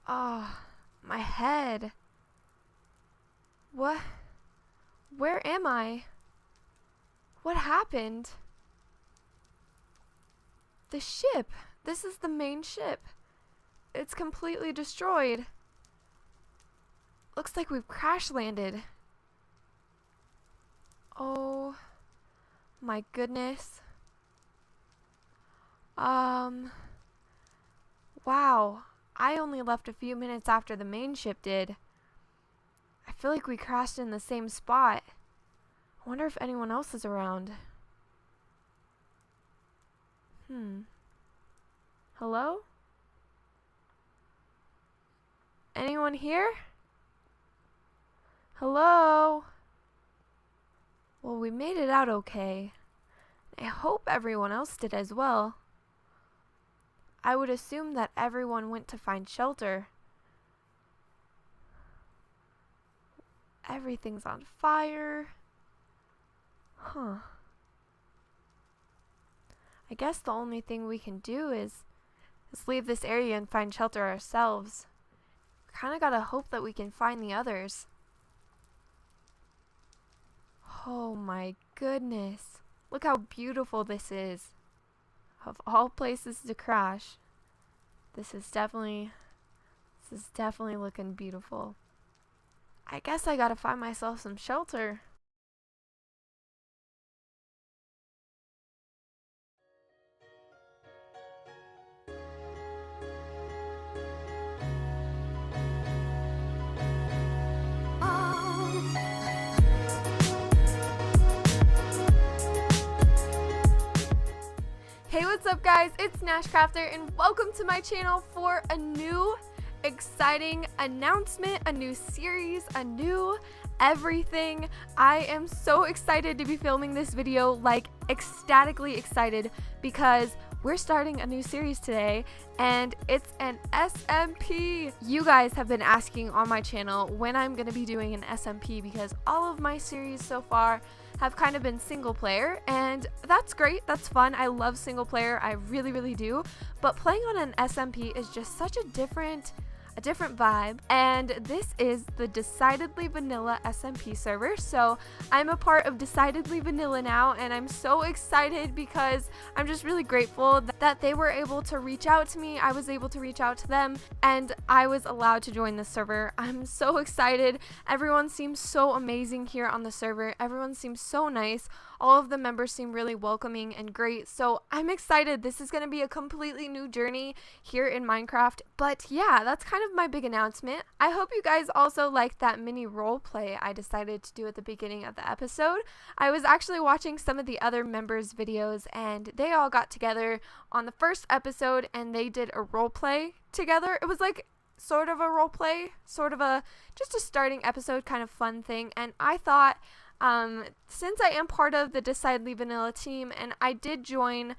Ah, my head. What? Where am I? What happened? The ship. This is the main ship. It's completely destroyed. Looks like we've crash landed. Oh my goodness. Wow. I only left a few minutes after the main ship did. I feel like we crashed in the same spot. I wonder if anyone else is around. Hello? Anyone here? Hello? Well, we made it out okay. I hope everyone else did as well. I would assume that everyone went to find shelter. Everything's on fire. Huh. I guess the only thing we can do is leave this area and find shelter ourselves. Kinda gotta hope that we can find the others. Oh my goodness. Look how beautiful this is. Of all places to crash, this is definitely looking beautiful. I guess I gotta find myself some shelter. Hey, what's up guys? It's NashCrafter and welcome to my channel for a new exciting announcement, a new series, a new everything. I am so excited to be filming this video, like ecstatically excited, because we're starting a new series today and it's an SMP. You guys have been asking on my channel when I'm going to be doing an SMP because all of my series so far have kind of been single player, and that's great, that's fun. I love single player, I really do, but playing on an SMP is just such a different vibe, and this is the Decidedly Vanilla SMP server. So I'm a part of Decidedly Vanilla now, and I'm so excited because I'm just really grateful that they were able to reach out to me, I was able to reach out to them, and I was allowed to join the server. I'm so excited. Everyone seems so amazing here on the server. Everyone seems so nice. All of the members seem really welcoming and great, so I'm excited. This is going to be a completely new journey here in Minecraft. But yeah, that's kind of my big announcement. I hope you guys also liked that mini role play I decided to do at the beginning of the episode. I was actually watching some of the other members' videos, and they all got together on the first episode and they did a role play together. It was like sort of a role play, sort of just a starting episode kind of fun thing, and I thought, since I am part of the Decidedly Vanilla team and I did join,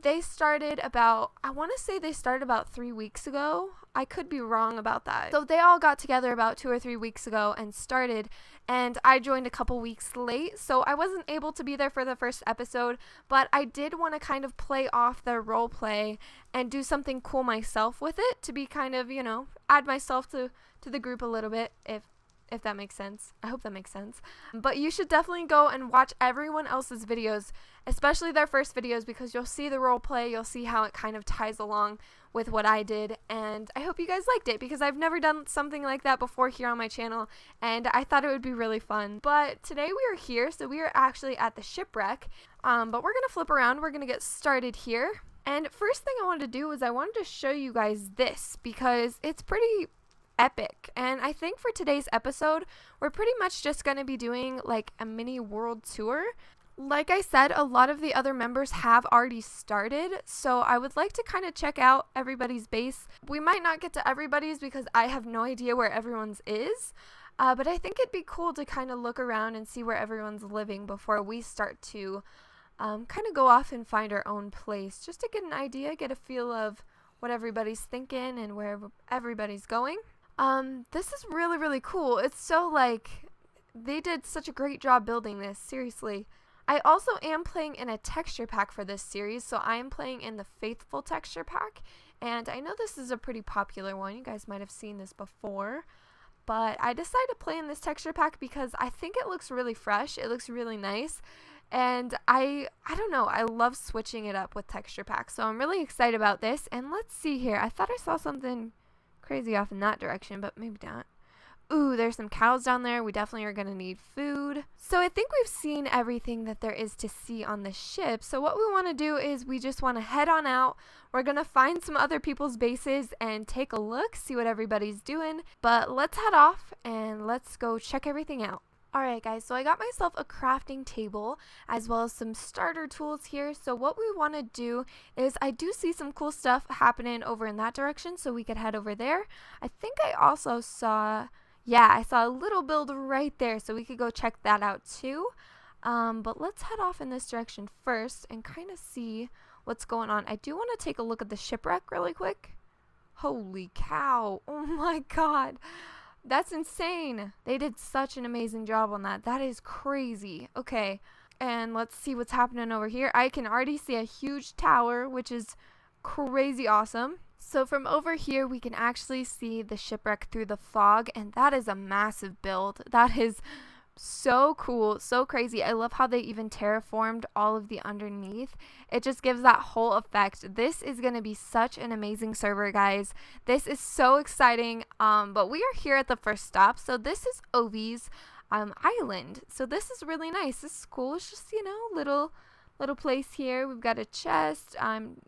they started about, I want to say they started about 3 weeks ago. I could be wrong about that. So they all got together about 2 or 3 weeks ago and started, and I joined a couple weeks late, so I wasn't able to be there for the first episode, but I did want to kind of play off their role play and do something cool myself with it to be kind of, you know, add myself to the group a little bit, if that makes sense. I hope that makes sense. But you should definitely go and watch everyone else's videos, especially their first videos, because you'll see the role play, you'll see how it kind of ties along with what I did, and I hope you guys liked it because I've never done something like that before here on my channel, and I thought it would be really fun. But today we are here, so we are actually at the Shipwreck, but we're gonna flip around, we're gonna get started here. And first thing I wanted to do was I wanted to show you guys this because it's pretty epic, and I think for today's episode we're pretty much just going to be doing like a mini world tour. Like I said, a lot of the other members have already started, so I would like to kind of check out everybody's base. We might not get to everybody's because I have no idea where everyone's is, but I think it'd be cool to kind of look around and see where everyone's living before we start to kind of go off and find our own place, just to get an idea, get a feel of what everybody's thinking and where everybody's going. This is really cool. It's so, like, they did such a great job building this, seriously. I also am playing in a texture pack for this series, so I am playing in the Faithful texture pack, and I know this is a pretty popular one. You guys might have seen this before, but I decided to play in this texture pack because I think it looks really fresh. It looks really nice, and I don't know, I love switching it up with texture packs, so I'm really excited about this. And let's see here. I thought I saw something crazy off in that direction, but maybe not. Ooh, there's some cows down there. We definitely are going to need food. So I think we've seen everything that there is to see on the ship. So what we want to do is we just want to head on out. We're going to find some other people's bases and take a look, see what everybody's doing. But let's head off and let's go check everything out. Alright guys, so I got myself a crafting table as well as some starter tools here. So what we want to do is, I do see some cool stuff happening over in that direction, so we could head over there. I think I also saw... yeah, I saw a little build right there, so we could go check that out too. But let's head off in this direction first and kind of see what's going on. I do want to take a look at the shipwreck really quick. Holy cow. Oh my god. That's insane. They did such an amazing job on that. That is crazy. Okay, and let's see what's happening over here. I can already see a huge tower, which is crazy awesome. So from over here, we can actually see the shipwreck through the fog, and that is a massive build. That is so cool, so crazy. I love how they even terraformed all of the underneath. It just gives that whole effect. This is going to be such an amazing server, guys. This is so exciting. But we are here at the first stop. So this is Ovi's island. So this is really nice. This is cool. It's just, you know, little place here. We've got a chest.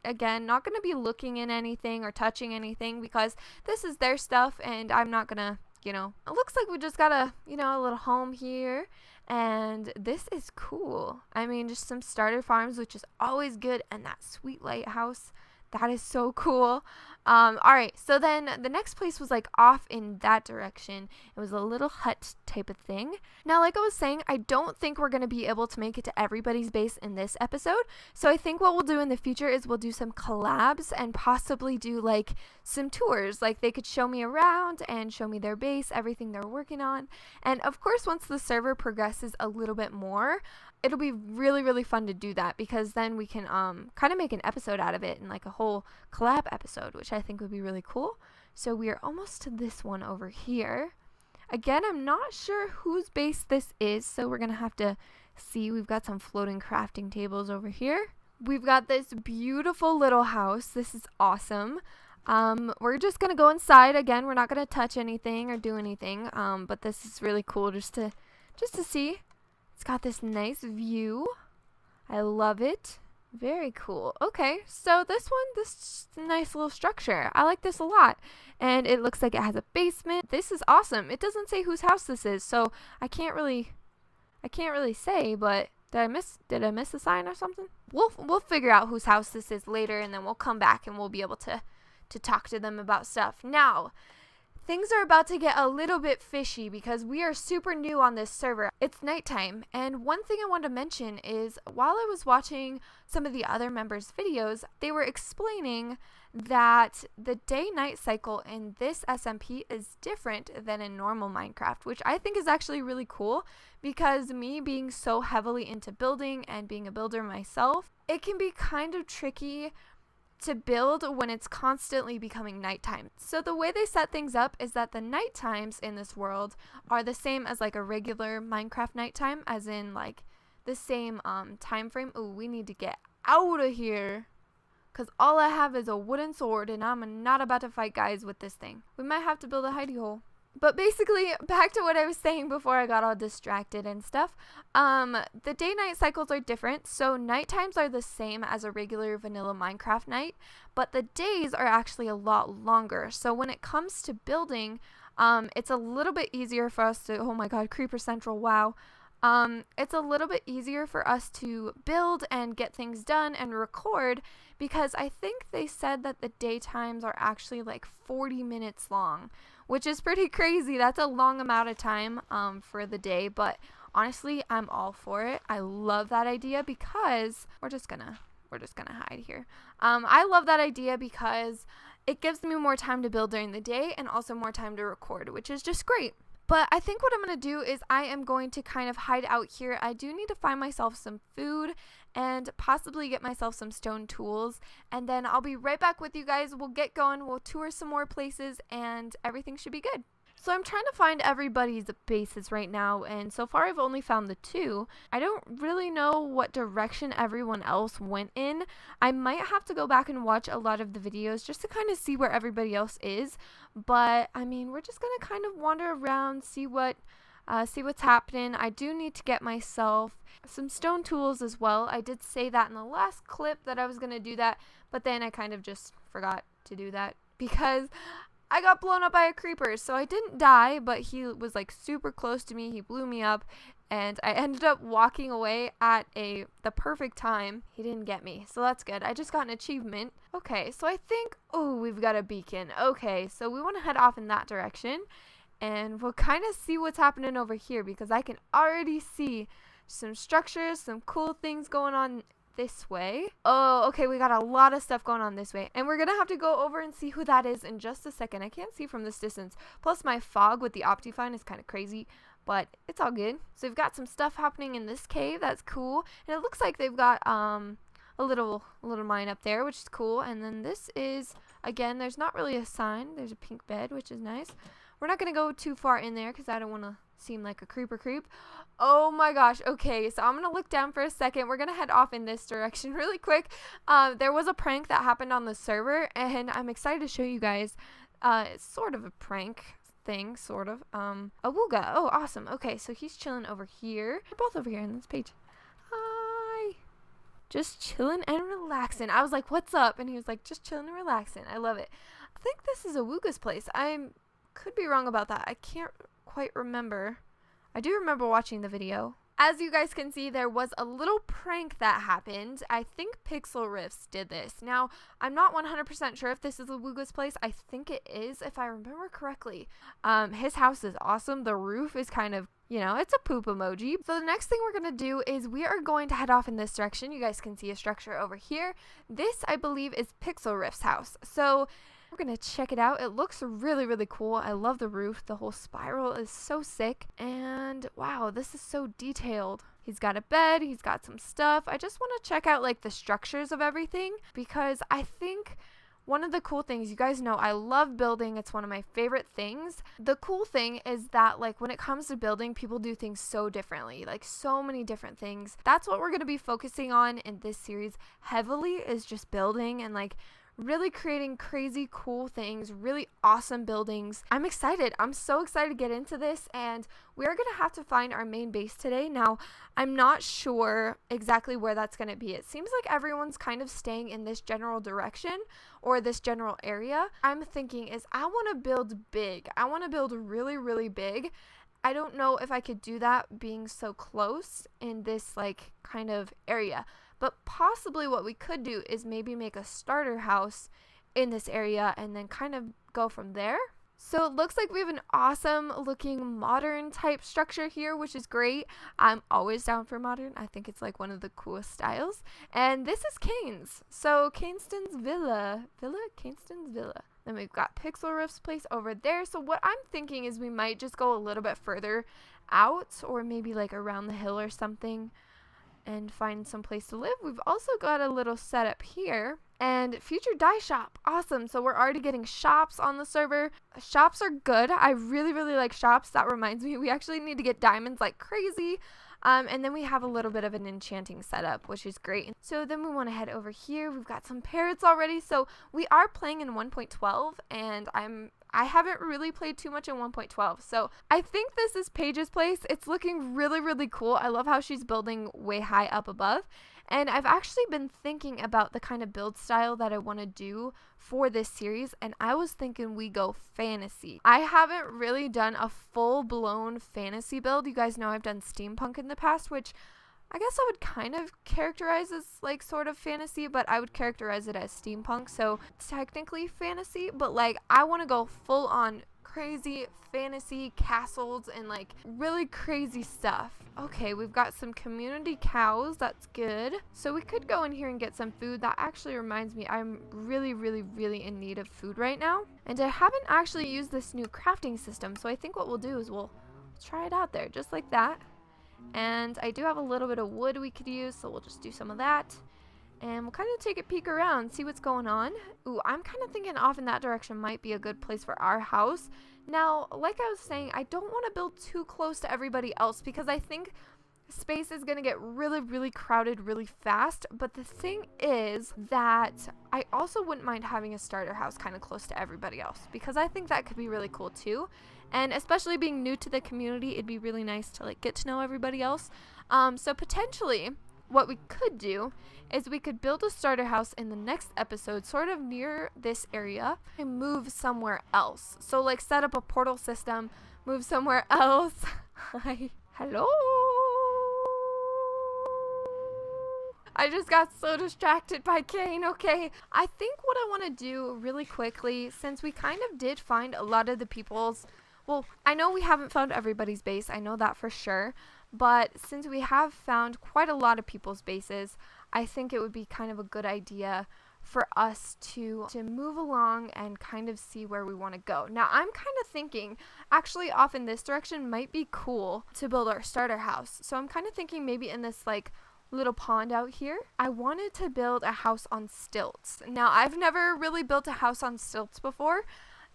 Again, not going to be looking in anything or touching anything because this is their stuff, and I'm not going to, you know, it looks like we just got a, you know, a little home here, and this is cool. I mean, just some starter farms, which is always good, and that sweet lighthouse. That is so cool. Alright, so then the next place was like off in that direction. It was a little hut type of thing. Now, like I was saying, I don't think we're going to be able to make it to everybody's base in this episode. So I think what we'll do in the future is we'll do some collabs and possibly do like some tours. Like they could show me around and show me their base, everything they're working on. And of course, once the server progresses a little bit more, it'll be really, really fun to do that, because then we can kind of make an episode out of it and like a whole collab episode, which I think would be really cool. So we are almost to this one over here. Again, I'm not sure whose base this is, so we're gonna have to see. We've got some floating crafting tables over here. We've got this beautiful little house. This is awesome. We're just gonna go inside. Again, we're not gonna touch anything or do anything, but this is really cool just to see. It's got this nice view. I love it. Very cool. Okay, so this nice little structure. I like this a lot. And it looks like it has a basement. This is awesome. It doesn't say whose house this is, so I can't really say, but did I miss a sign or something? We'll figure out whose house this is later, and then we'll come back and we'll be able to talk to them about stuff. Now, things are about to get a little bit fishy because we are super new on this server. It's nighttime, and one thing I wanted to mention is while I was watching some of the other members' videos, they were explaining that the day-night cycle in this SMP is different than in normal Minecraft, which I think is actually really cool, because me being so heavily into building and being a builder myself, it can be kind of tricky to build when it's constantly becoming nighttime. So the way they set things up is that the night times in this world are the same as like a regular Minecraft nighttime, as in like the same time frame. Ooh, we need to get out of here, because all I have is a wooden sword and I'm not about to fight guys with this thing. We might have to build a hidey hole. But basically, back to what I was saying before I got all distracted and stuff. The day-night cycles are different. So night times are the same as a regular vanilla Minecraft night, but the days are actually a lot longer. So when it comes to building, it's a little bit easier for us to, oh my god, Creeper Central, wow. It's a little bit easier for us to build and get things done and record, because I think they said that the daytimes are actually like 40 minutes long, which is pretty crazy. That's a long amount of time for the day, but honestly, I'm all for it. I love that idea because we're just gonna hide here. I love that idea because it gives me more time to build during the day and also more time to record, which is just great. But I think what I'm going to do is I am going to kind of hide out here. I do need to find myself some food and possibly get myself some stone tools. And then I'll be right back with you guys. We'll get going. We'll tour some more places and everything should be good. So I'm trying to find everybody's bases right now, and so far I've only found the 2. I don't really know what direction everyone else went in. I might have to go back and watch a lot of the videos just to kind of see where everybody else is. But I mean, we're just gonna kind of wander around, see what's happening. I do need to get myself some stone tools as well. I did say that in the last clip that I was gonna do that, but then I kind of just forgot to do that because I got blown up by a creeper. So I didn't die, but he was like super close to me. He blew me up and I ended up walking away at the perfect time. He didn't get me, so that's good. I just got an achievement. Okay, so I think, oh, we've got a beacon. Okay, so we want to head off in that direction and we'll kind of see what's happening over here because I can already see some structures, some cool things going on this way. Oh, okay, we got a lot of stuff going on this way, and we're gonna have to go over and see who that is in just a second. I can't see from this distance, plus my fog with the Optifine is kind of crazy, but it's all good. So we've got some stuff happening in this cave. That's cool, and it looks like they've got a little mine up there, which is cool. And then this is, again, there's not really a sign. There's a pink bed, which is nice. We're not gonna go too far in there because I don't want to seem like a creeper creep. Oh my gosh. Okay, so I'm gonna look down for a second. We're gonna head off in this direction really quick. There was a prank that happened on the server, and I'm excited to show you guys. It's sort of a prank thing, sort of. Awooga. Oh, awesome. Okay, so he's chilling over here. We're both over here on this page. Hi. Just chilling and relaxing. I was like, what's up? And he was like, just chilling and relaxing. I love it. I think this is Awooga's place. I could be wrong about that. I can't quite remember. I do remember watching the video. As you guys can see, there was a little prank that happened. I think Pixel Rifts did this. Now, I'm not 100% sure if this is Awooga's place. I think it is, if I remember correctly. His house is awesome. The roof is kind of, you know, it's a poop emoji. So the next thing we're going to do is we are going to head off in this direction. You guys can see a structure over here. This, I believe, is Pixel Rift's house. So we're gonna check it out. It looks really, really cool. I love the roof. The whole spiral is so sick. And wow, this is so detailed. He's got a bed. He's got some stuff. I just want to check out like the structures of everything because I think one of the cool things, you guys know I love building. It's one of my favorite things. The cool thing is that like when it comes to building, people do things so differently, like so many different things. That's what we're going to be focusing on in this series heavily, is just building and like really creating crazy cool things, really awesome buildings. I'm excited. I'm so excited to get into this, and we are going to have to find our main base today. Now, I'm not sure exactly where that's going to be. It seems like everyone's kind of staying in this general direction or this general area. I'm thinking is I want to build big. I want to build really, really big. I don't know if I could do that being so close in this like kind of area. But possibly what we could do is maybe make a starter house in this area and then kind of go from there. So it looks like we have an awesome looking modern type structure here, which is great. I'm always down for modern. I think it's like one of the coolest styles. And this is Kane's. So Caneston's Villa. Caneston's Villa. Then we've got Pixel Rift's place over there. So what I'm thinking is we might just go a little bit further out, or maybe like around the hill or something, and find some place to live. We've also got a little setup here and future dye shop. Awesome. So we're already getting shops on the server. Shops are good. I really, really like shops. That reminds me, we actually need to get diamonds like crazy. And then we have a little bit of an enchanting setup, which is great. So then we want to head over here. We've got some parrots already. So we are playing in 1.12, and I haven't really played too much in 1.12. So I think this is Paige's place. It's looking really, really cool. I love how she's building way high up above. And I've actually been thinking about the kind of build style that I want to do for this series, and I was thinking we go fantasy. I haven't really done a full-blown fantasy build. You guys know I've done steampunk in the past, which I guess I would kind of characterize as like sort of fantasy, but I would characterize it as steampunk, so it's technically fantasy. But like I want to go full-on crazy fantasy castles and like really crazy stuff. Okay, we've got some community cows. That's good. So we could go in here and get some food. That actually reminds me, I'm really in need of food right now. And I haven't actually used this new crafting system. So I think what we'll do is we'll try it out there just like that. And I do have a little bit of wood we could use, so we'll just do some of that. And we'll kind of take a peek around, see what's going on. Ooh, I'm kind of thinking off in that direction might be a good place for our house. Now, like I was saying, I don't want to build too close to everybody else because I think space is going to get really crowded really fast. But the thing is that I also wouldn't mind having a starter house kind of close to everybody else because I think that could be really cool too. And especially being new to the community, it'd be really nice to like get to know everybody else. So potentially what we could do is we could build a starter house in the next episode sort of near this area and move somewhere else. So like set up a portal system, move somewhere else. Hi. Hello. I just got so distracted by Kane. Okay, I think what I want to do really quickly, since we kind of did find a lot of the people's, well, I know we haven't found everybody's base, I know that for sure, but since we have found quite a lot of people's bases, I think it would be kind of a good idea for us to move along and kind of see where we want to go. Now, I'm kind of thinking, actually off in this direction might be cool to build our starter house. So I'm kind of thinking maybe in this like little pond out here, I wanted to build a house on stilts. Now, I've never really built a house on stilts before,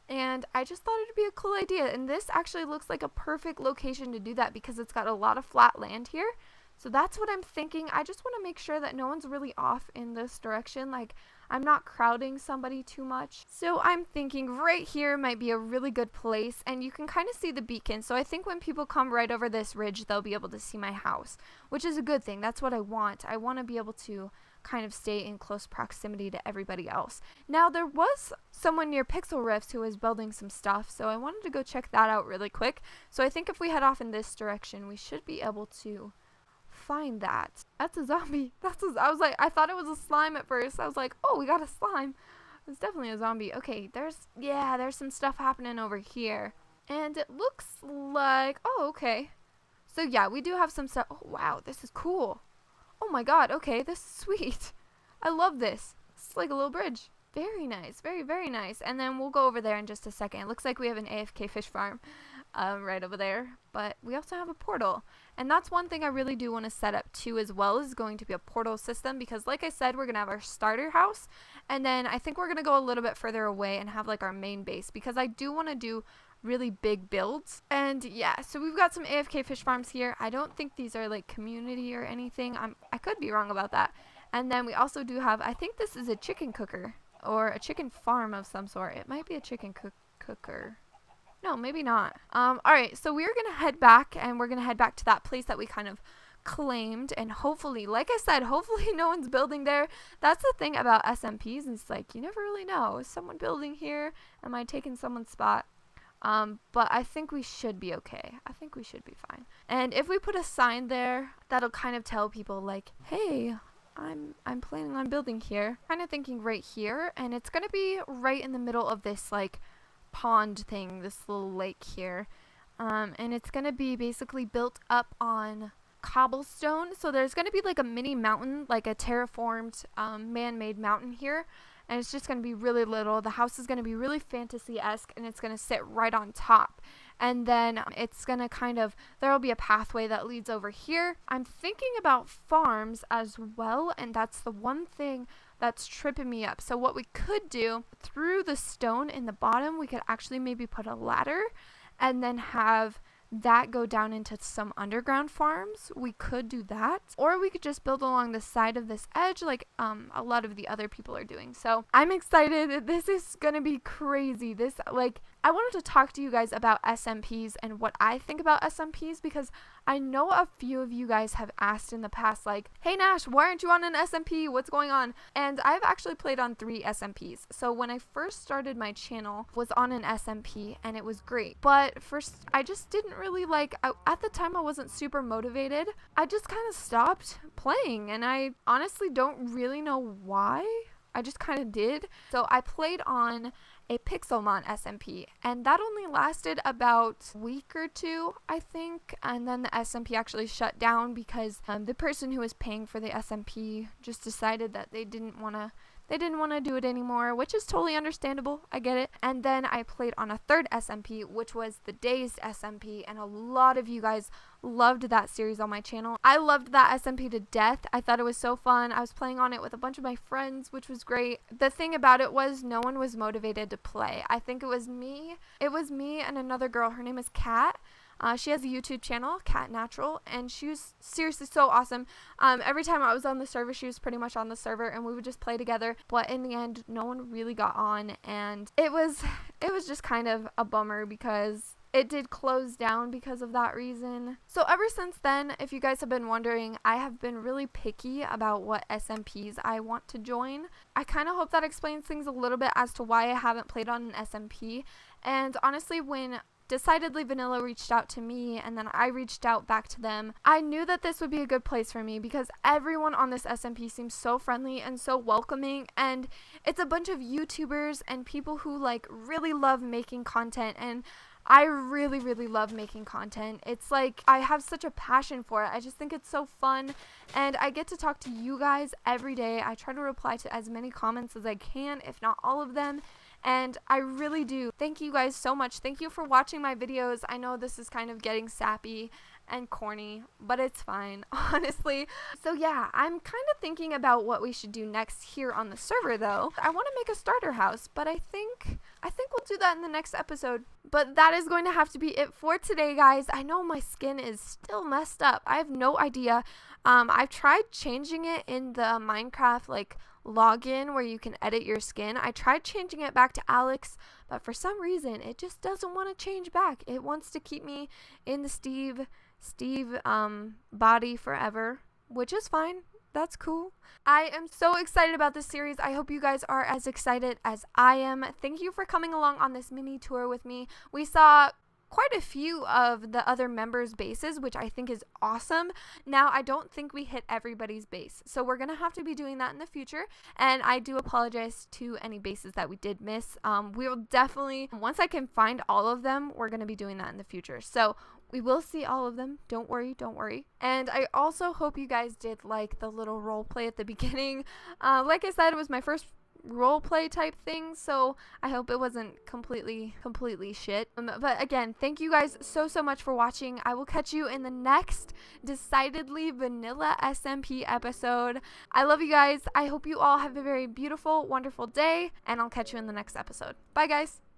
and I just thought it'd be a cool idea. And this actually looks like a perfect location to do that because it's got a lot of flat land here. So that's what I'm thinking. I just want to make sure that no one's really off in this direction. Like, I'm not crowding somebody too much. So I'm thinking right here might be a really good place, and you can kind of see the beacon. So I think when people come right over this ridge, they'll be able to see my house, which is a good thing. That's what I want. I want to be able to kind of stay in close proximity to everybody else. Now, there was someone near Pixel Rifts who was building some stuff, so I wanted to go check that out really quick. So I think if we head off in this direction, we should be able to find that. That's a zombie. I was like, I thought it was a slime at first. I was like, oh, we got a slime. It's definitely a zombie. Okay, there's some stuff happening over here. And it looks like, oh, okay. So yeah, we do have some stuff. Oh, wow, this is cool. Oh my god, okay, this is sweet. I love this. It's like a little bridge. Very nice, very nice. And then we'll go over there in just a second. It looks like we have an Afk Fish Farm right over there. But we also have a portal. And that's one thing I really do want to set up too as well, is going to be a portal system. Because like I said, we're going to have our starter house. And then I think we're going to go a little bit further away and have like our main base. Because I do want to do really big builds. And yeah, so we've got some Afk Fish Farms here. I don't think these are like community or anything. I could be wrong about that. And then we also do have, I think this is a chicken cooker or a chicken farm of some sort. It might be a chicken cooker. No, maybe not. Alright, so we're going to head back, and we're going to head back to that place that we kind of claimed, and hopefully, like I said, hopefully no one's building there. That's the thing about SMPs, it's like, you never really know. Is someone building here? Am I taking someone's spot? But I think we should be okay. I think we should be fine. And if we put a sign there, that'll kind of tell people like, hey, I'm planning on building here. Kind of thinking right here, and it's gonna be right in the middle of this like pond thing, this little lake here. And it's gonna be basically built up on cobblestone. So there's gonna be like a mini mountain, like a terraformed man-made mountain here. And it's just going to be really little. The house is going to be really fantasy-esque, and it's going to sit right on top. And then it's going to kind of, there will be a pathway that leads over here. I'm thinking about farms as well, and that's the one thing that's tripping me up. So what we could do, through the stone in the bottom, we could actually maybe put a ladder and then have that go down into some underground farms. We could do that, or we could just build along the side of this edge like a lot of the other people are doing. So I'm excited. This is gonna be crazy. This, like, I wanted to talk to you guys about SMPs and what I think about SMPs, because I know a few of you guys have asked in the past, like, hey Nash, why aren't you on an SMP? What's going on? And I've actually played on 3 SMPs. So when I first started my channel, was on an SMP, and it was great. But first, I just didn't really like, at the time I wasn't super motivated. I just kind of stopped playing, and I honestly don't really know why. I just kind of did. So I played on a Pixelmon SMP, and that only lasted about a week or two, I think, and then the SMP actually shut down because the person who was paying for the SMP just decided that they didn't want to do it anymore, which is totally understandable. I get it. And then I played on a third SMP, which was the Dazed SMP, and a lot of you guys loved that series on my channel. I loved that SMP to death. I thought it was so fun. I was playing on it with a bunch of my friends, which was great. The thing about it was no one was motivated to play. I think it was me. It was me and another girl. Her name is Kat. She has a YouTube channel, Cat Natural, and she was seriously so awesome. Every time I was on the server, she was pretty much on the server, and we would just play together. But in the end, no one really got on, and it was just kind of a bummer because it did close down because of that reason. So ever since then, if you guys have been wondering, I have been really picky about what SMPs I want to join. I kind of hope that explains things a little bit as to why I haven't played on an SMP. And honestly, when Decidedly Vanilla reached out to me and then I reached out back to them, I knew that this would be a good place for me because everyone on this SMP seems so friendly and so welcoming, and it's a bunch of YouTubers and people who like really love making content, and I really love making content. It's like I have such a passion for it. I just think it's so fun, and I get to talk to you guys every day. I try to reply to as many comments as I can, if not all of them. And I really do. Thank you guys so much. Thank you for watching my videos. I know this is kind of getting sappy and corny, but it's fine, honestly. So yeah, I'm kind of thinking about what we should do next here on the server though. I want to make a starter house, but I think we'll do that in the next episode. But that is going to have to be it for today, guys. I know my skin is still messed up. I have no idea. I've tried changing it in the Minecraft like login where you can edit your skin. I tried changing it back to Alex, but for some reason it just doesn't want to change back. It wants to keep me in the Steve body forever, which is fine. That's cool. I am so excited about this series. I hope you guys are as excited as I am. Thank you for coming along on this mini tour with me. We saw quite a few of the other members' bases, which I think is awesome. Now, I don't think we hit everybody's base, so we're gonna have to be doing that in the future, and I do apologize to any bases that we did miss. We will definitely, once I can find all of them, we're gonna be doing that in the future. So we will see all of them. Don't worry, don't worry. And I also hope you guys did like the little role play at the beginning. Like I said, it was my first role play type thing, so I hope it wasn't completely shit. But again, thank you guys so much for watching. I will catch you in the next Decidedly Vanilla SMP episode. I love you guys. I hope you all have a very beautiful, wonderful day, and I'll catch you in the next episode. Bye guys.